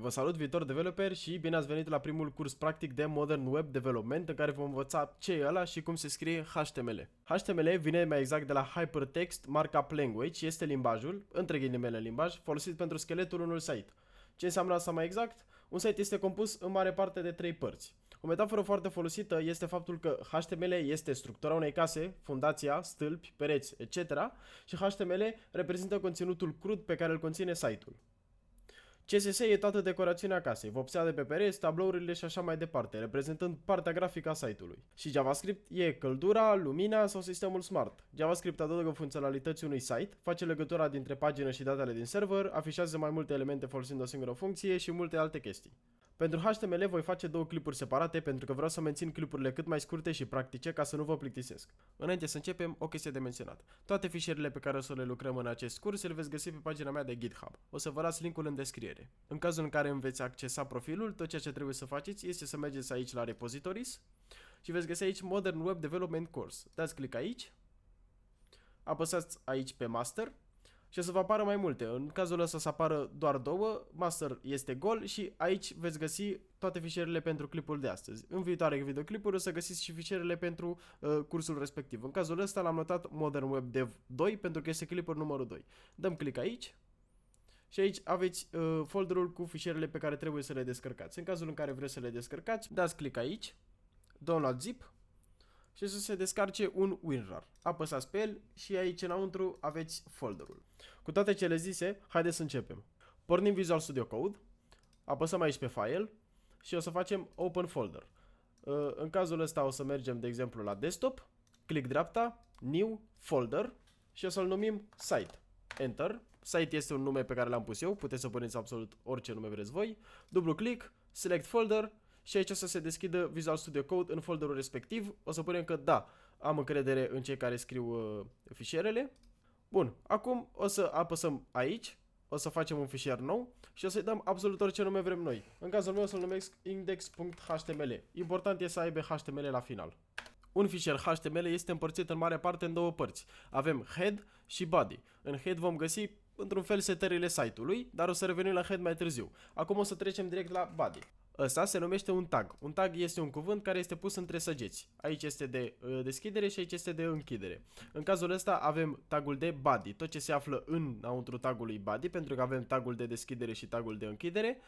Vă salut, viitor developer, și bine ați venit la primul curs practic de Modern Web Development, în care vom învăța ce e ăla și cum se scrie HTML. HTML vine mai exact de la Hypertext Markup Language, este limbajul, între ghilimele limbaj, folosit pentru scheletul unui site. Ce înseamnă asta mai exact? Un site este compus în mare parte de 3 părți. O metaforă foarte folosită este faptul că HTML este structura unei case, fundația, stâlpi, pereți, etc. și HTML reprezintă conținutul crud pe care îl conține site-ul. CSS e toată decorațiunea casei, vopsea de pe pereți, tablourile și așa mai departe, reprezentând partea grafică a site-ului. Și JavaScript e căldura, lumina sau sistemul smart. JavaScript adaugă funcționalității unui site, face legătura dintre pagină și datele din server, afișează mai multe elemente folosind o singură funcție și multe alte chestii. Pentru HTML voi face două clipuri separate pentru că vreau să mențin clipurile cât mai scurte și practice ca să nu vă plictisesc. Înainte să începem, o chestie de menționat. Toate fișierele pe care o să le lucrăm în acest curs le veți găsi pe pagina mea de GitHub. O să vă las linkul în descriere. În cazul în care îmi veți accesa profilul, tot ceea ce trebuie să faceți este să mergeți aici la repositories și veți găsi aici Modern Web Development Course. Dați click aici, apăsați aici pe Master și o să vă apară mai multe. În cazul ăsta să apară doar două, Master este gol și aici veți găsi toate fișierele pentru clipul de astăzi. În viitoare videoclipuri o să găsiți și fișierele pentru cursul respectiv. În cazul ăsta l-am notat Modern Web Dev 2 pentru că este clipul numărul 2. Dăm click aici și aici aveți folderul cu fișierele pe care trebuie să le descărcați. În cazul în care vreți să le descărcați, dați click aici, Download Zip, și să se descarce un WinRAR. Apăsați pe el și aici înăuntru aveți folderul. Cu toate cele zise, haideți să începem. Pornim Visual Studio Code, apăsăm aici pe File și o să facem Open Folder. În cazul ăsta o să mergem, de exemplu, la Desktop, click dreapta, New, Folder și o să-l numim Site. Enter. Site este un nume pe care l-am pus eu, puteți să puneți absolut orice nume vreți voi. Dublu click, Select Folder. Și aici o să se deschidă Visual Studio Code în folderul respectiv. O să punem că da, am încredere în cei care scriu fișierele. Bun, acum o să apăsăm aici, o să facem un fișier nou și o să-i dăm absolut orice nume vrem noi. În cazul meu o să-l numesc index.html. Important e să aibă HTML la final. Un fișier HTML este împărțit în mare parte în două părți. Avem head și body. În head vom găsi într-un fel setările site-ului, dar o să revenim la head mai târziu. Acum o să trecem direct la body. Ăsta se numește un tag. Un tag este un cuvânt care este pus între săgeți. Aici este de deschidere și aici este de închidere. În cazul ăsta avem tagul de body. Tot ce se află înăuntru tagului body, pentru că avem tagul de deschidere și tagul de închidere,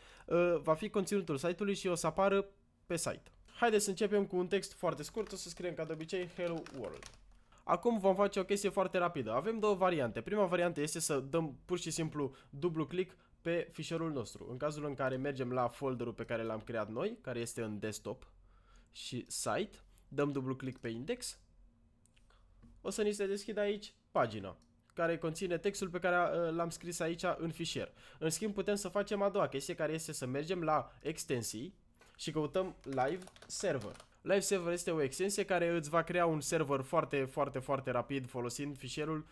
va fi conținutul site-ului și o să apară pe site. Haideți să începem cu un text foarte scurt. O să scriem ca de obicei Hello World. Acum vom face o chestie foarte rapidă. Avem două variante. Prima variantă este să dăm pur și simplu dublu click pe fișierul nostru. În cazul în care mergem la folderul pe care l-am creat noi, care este în desktop și site, dăm dublu click pe index, o să ni se deschidă aici pagina care conține textul pe care l-am scris aici în fișier. În schimb putem să facem a doua chestie, care este să mergem la extensii și căutăm Live Server. Live Server este o extensie care îți va crea un server foarte rapid folosind fișierul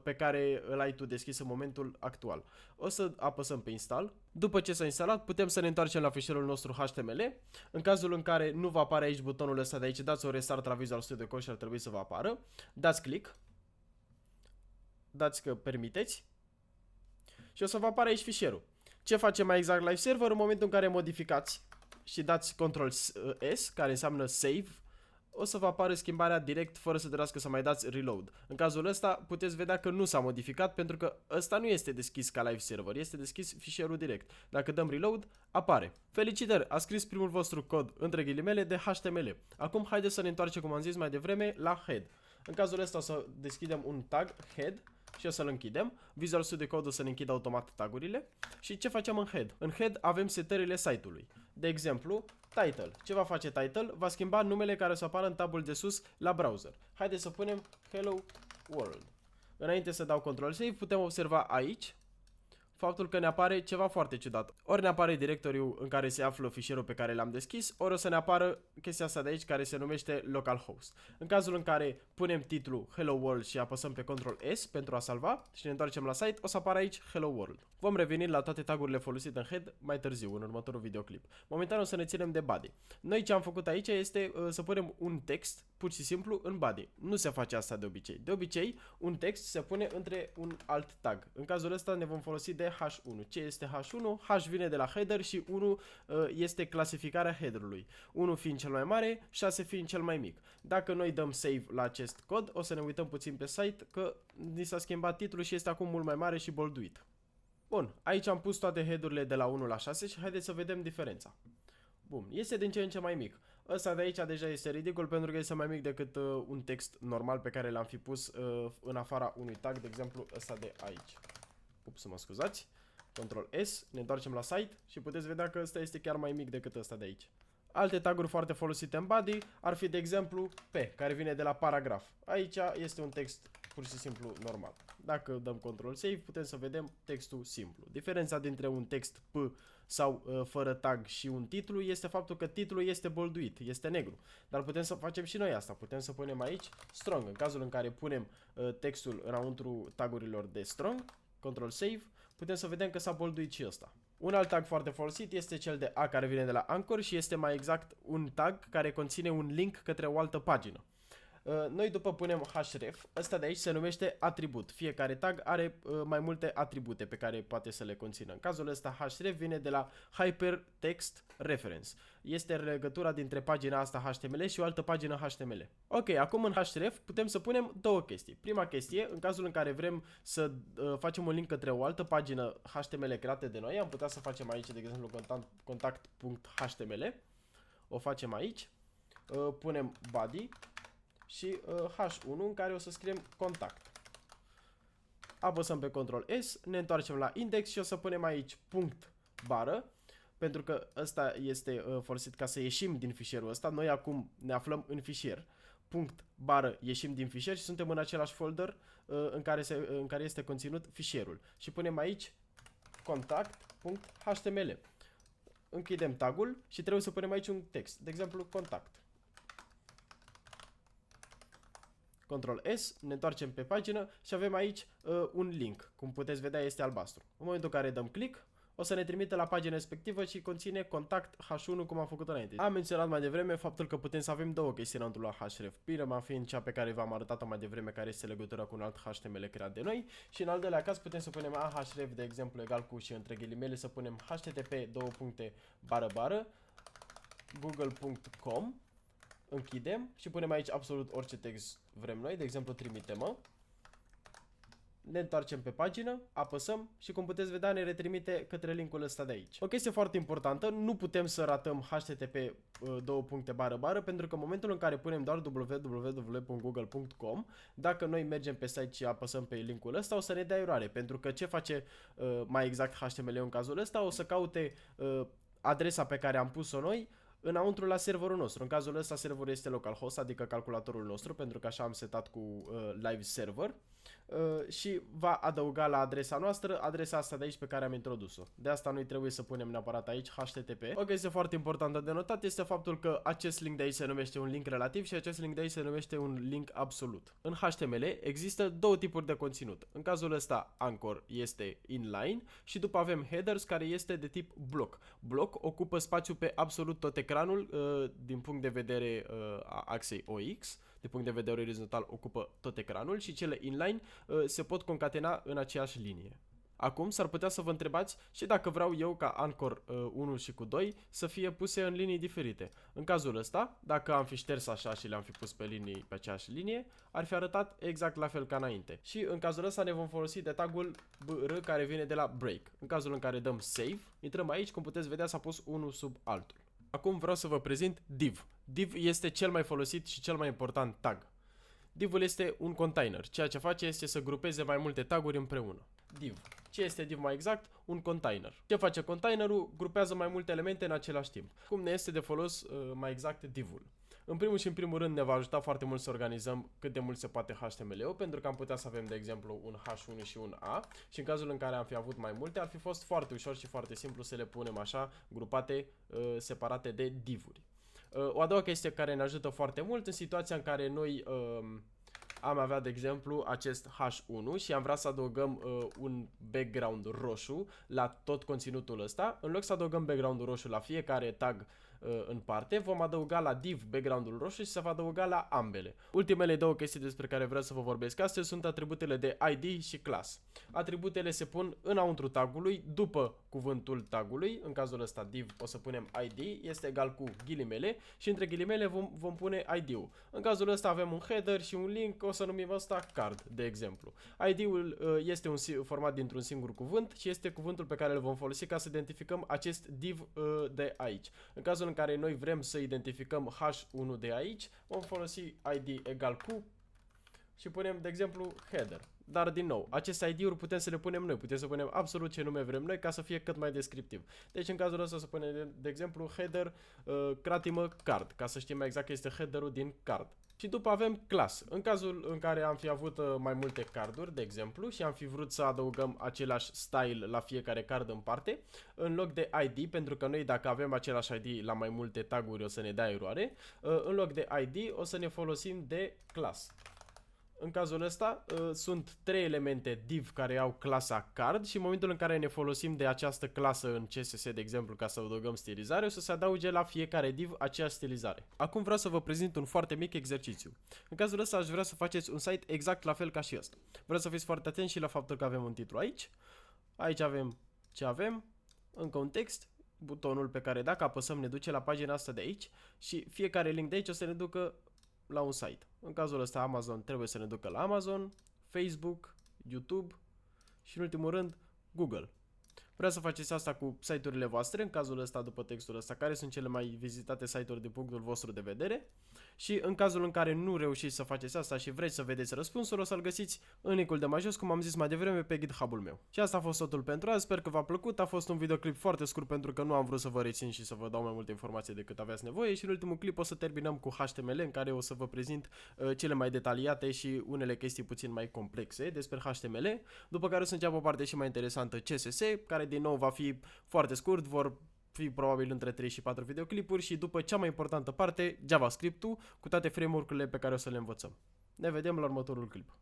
pe care îl ai tu deschis în momentul actual. O să apăsăm pe Install. După ce s-a instalat, putem să ne întoarcem la fișierul nostru HTML. În cazul în care nu vă apare aici butonul ăsta de aici, dați o restart la Visual Studio Code și ar trebui să vă apară. Dați click. Dați că permiteți. Și o să vă apară aici fișierul. Ce face mai exact Live Server? În momentul în care modificați și dați Ctrl S, care înseamnă Save, o să vă apară schimbarea direct fără să trebuiască să mai dați Reload. În cazul ăsta puteți vedea că nu s-a modificat pentru că ăsta nu este deschis ca Live Server, este deschis fișierul direct. Dacă dăm Reload, apare. Felicitări, a scris primul vostru cod între ghilimele de HTML. Acum haideți să ne întoarcem, cum am zis mai devreme, la Head. În cazul ăsta o să deschidem un tag Head și o să-l închidem. Visual Studio Code o să ne închidă automat tagurile. Și ce facem în Head? În Head avem setările site-ului. De exemplu, Title. Ce va face Title? Va schimba numele care o să apară în tabul de sus la browser. Haideți să punem Hello World. Înainte să dau Ctrl Save, putem observa aici faptul că ne apare ceva foarte ciudat. Ori ne apare directoriul în care se află fișierul pe care l-am deschis, ori o să ne apară chestia asta de aici care se numește localhost. În cazul în care punem titlul Hello World și apăsăm pe Ctrl S pentru a salva și ne întoarcem la site, o să apară aici Hello World. Vom reveni la toate tagurile folosite în head mai târziu, în următorul videoclip. Momentan o să ne ținem de body. Noi ce am făcut aici este să punem un text pur pur și simplu în body. Nu se face asta de obicei. De obicei, un text se pune între un alt tag. În cazul ăsta ne vom folosi de H1. Ce este H1? H vine de la header și 1 este clasificarea headerului. 1 fiind cel mai mare, 6 fiind cel mai mic. Dacă noi dăm save la acest cod, o să ne uităm puțin pe site că ni s-a schimbat titlul și este acum mult mai mare și bolduit. Bun, aici am pus toate headurile de la 1 la 6 și haideți să vedem diferența. Bun, este din ce în ce mai mic. Ăsta de aici deja este ridicol pentru că este mai mic decât un text normal pe care l-am fi pus în afara unui tag, de exemplu ăsta de aici. Ups, mă scuzați. Ctrl S, ne întoarcem la site și puteți vedea că ăsta este chiar mai mic decât ăsta de aici. Alte taguri foarte folosite în body ar fi, de exemplu, P, care vine de la paragraf. Aici este un text pur și simplu normal. Dacă dăm Ctrl Save, putem să vedem textul simplu. Diferența dintre un text P sau fără tag și un titlu este faptul că titlul este bolduit, este negru. Dar putem să facem și noi asta. Putem să punem aici strong. În cazul în care punem textul înăuntru tagurilor de strong, Ctrl Save, putem să vedem că s-a bolduit și ăsta. Un alt tag foarte folosit este cel de A, care vine de la Anchor și este mai exact un tag care conține un link către o altă pagină. Noi după punem href, ăsta de aici se numește atribut. Fiecare tag are mai multe atribute pe care poate să le conțină. În cazul ăsta href vine de la Hypertext Reference. Este legătura dintre pagina asta HTML și o altă pagină HTML. Ok, acum în href putem să punem două chestii. Prima chestie, în cazul în care vrem să facem un link către o altă pagină HTML creată de noi, am putea să facem aici, de exemplu, contact.html. O facem aici, punem body și H1 în care o să scriem contact. Apăsăm pe Ctrl S, ne întoarcem la index și o să punem aici punct bară, pentru că ăsta este folosit ca să ieșim din fișierul ăsta. Noi acum ne aflăm în fișier. Punct bară, ieșim din fișier și suntem în același folder în care este conținut fișierul. Și punem aici contact.html. Închidem tagul și trebuie să punem aici un text, de exemplu contact. Ctrl S, ne întoarcem pe pagină și avem aici un link. Cum puteți vedea, este albastru. În momentul în care dăm click, o să ne trimite la pagina respectivă și conține contact H1 cum am făcut înainte. Am menționat mai devreme faptul că putem să avem două chestii înăuntru la href. Prima fiind cea pe care v-am arătat-o mai devreme, care este legătura cu un alt HTML creat de noi, și în al doilea caz putem să punem ahref, de exemplu, egal cu, și între ghilimele să punem http:// google.com. Închidem și punem aici absolut orice text vrem noi, de exemplu trimite-mă. Ne întoarcem pe pagină, apăsăm și, cum puteți vedea, ne retrimite către linkul ăsta de aici. O chestie foarte importantă, nu putem să ratăm http:// pentru că în momentul în care punem doar www.google.com, dacă noi mergem pe site și apăsăm pe linkul ăsta, o să ne dea eroare, pentru că ce face mai exact HTML în cazul ăsta, o să caute adresa pe care am pus-o noi înăuntru la serverul nostru. În cazul ăsta serverul este localhost, adică calculatorul nostru, pentru că așa am setat cu live server, și va adăuga la adresa noastră adresa asta de aici pe care am introdus-o. De asta noi trebuie să punem neapărat aici HTTP. O chestie foarte importantă de notat este faptul că acest link de aici se numește un link relativ și acest link de aici se numește un link absolut. În HTML există două tipuri de conținut. În cazul ăsta Anchor este inline și după avem headers, care este de tip block. Block ocupă spațiu pe absolut tot ecranul din punct de vedere a axei OX. De punct de vedere orizontal ocupă tot ecranul și cele inline se pot concatena în aceeași linie. Acum s-ar putea să vă întrebați și dacă vreau eu ca Anchor 1 și cu 2 să fie puse în linii diferite. În cazul ăsta, dacă am fi șters așa și le-am fi pus pe linii pe aceeași linie, ar fi arătat exact la fel ca înainte. Și în cazul ăsta ne vom folosi de tagul BR, care vine de la break. În cazul în care dăm save, intrăm aici, cum puteți vedea s-a pus unul sub altul. Acum vreau să vă prezint div. Div este cel mai folosit și cel mai important tag. Div-ul este un container. Ceea ce face este să grupeze mai multe taguri împreună. Div. Ce este div mai exact? Un container. Ce face containerul? Grupează mai multe elemente în același timp. Cum ne este de folos mai exact div-ul? În primul și în primul rând ne va ajuta foarte mult să organizăm cât de mult se poate HTML-ul, pentru că am putea să avem, de exemplu, un H1 și un A, și în cazul în care am fi avut mai multe, ar fi fost foarte ușor și foarte simplu să le punem așa, grupate, separate de divuri. O a doua chestie care ne ajută foarte mult în situația în care noi am avea, de exemplu, acest H1 și am vrea să adăugăm un background roșu la tot conținutul ăsta. În loc să adăugăm background-ul roșu la fiecare tag în parte, vom adăuga la div background-ul roșu și se va adăuga la ambele. Ultimele două chestii despre care vreau să vă vorbesc astăzi sunt atributele de ID și class. Atributele se pun înăuntru tagului, după cuvântul tagului. În cazul ăsta div o să punem ID, este egal cu ghilimele și între ghilimele vom pune ID-ul. În cazul ăsta avem un header și un link, o să numim ăsta card, de exemplu. ID-ul este format dintr-un singur cuvânt și este cuvântul pe care îl vom folosi ca să identificăm acest div de aici. În cazul în care noi vrem să identificăm H1 de aici, vom folosi ID egal cu și punem, de exemplu, header. Dar, din nou, aceste ID-uri putem să le punem noi, putem să punem absolut ce nume vrem noi ca să fie cât mai descriptiv. Deci, în cazul ăsta, să punem, de exemplu, header cratimă card, ca să știm mai exact că este headerul din card. Și după avem class. În cazul în care am fi avut mai multe carduri, de exemplu, și am fi vrut să adăugăm același style la fiecare card în parte, în loc de ID, pentru că noi dacă avem același ID la mai multe taguri o să ne dea eroare, în loc de ID o să ne folosim de class. În cazul ăsta sunt trei elemente div care au clasa card și în momentul în care ne folosim de această clasă în CSS, de exemplu, ca să adăugăm stilizare, o să se adauge la fiecare div aceeași stilizare. Acum vreau să vă prezint un foarte mic exercițiu. În cazul ăsta aș vrea să faceți un site exact la fel ca și ăsta. Vreau să fiți foarte atenți și la faptul că avem un titlu aici. Aici avem ce avem, încă un text, butonul pe care dacă apăsăm ne duce la pagina asta de aici și fiecare link de aici o să ne ducă la un site. În cazul ăsta Amazon trebuie să ne ducă la Amazon, Facebook, YouTube și în ultimul rând Google. Vreau să faceți asta cu site-urile voastre, în cazul ăsta după textul ăsta, care sunt cele mai vizitate site-uri din punctul vostru de vedere. Și în cazul în care nu reușiți să faceți asta și vreți să vedeți răspunsul, o să-l găsiți în nicul de mai jos, cum am zis mai devreme, pe GitHub-ul meu. Și asta a fost totul pentru azi, sper că v-a plăcut, a fost un videoclip foarte scurt pentru că nu am vrut să vă rețin și să vă dau mai multe informații decât aveați nevoie și în ultimul clip o să terminăm cu HTML în care o să vă prezint cele mai detaliate și unele chestii puțin mai complexe despre HTML, după care o să înceapă o parte și mai interesantă CSS, care din nou va fi foarte scurt, vor fi probabil între 3 și 4 videoclipuri și după cea mai importantă parte, JavaScript-ul cu toate framework-urile pe care o să le învățăm. Ne vedem la următorul clip.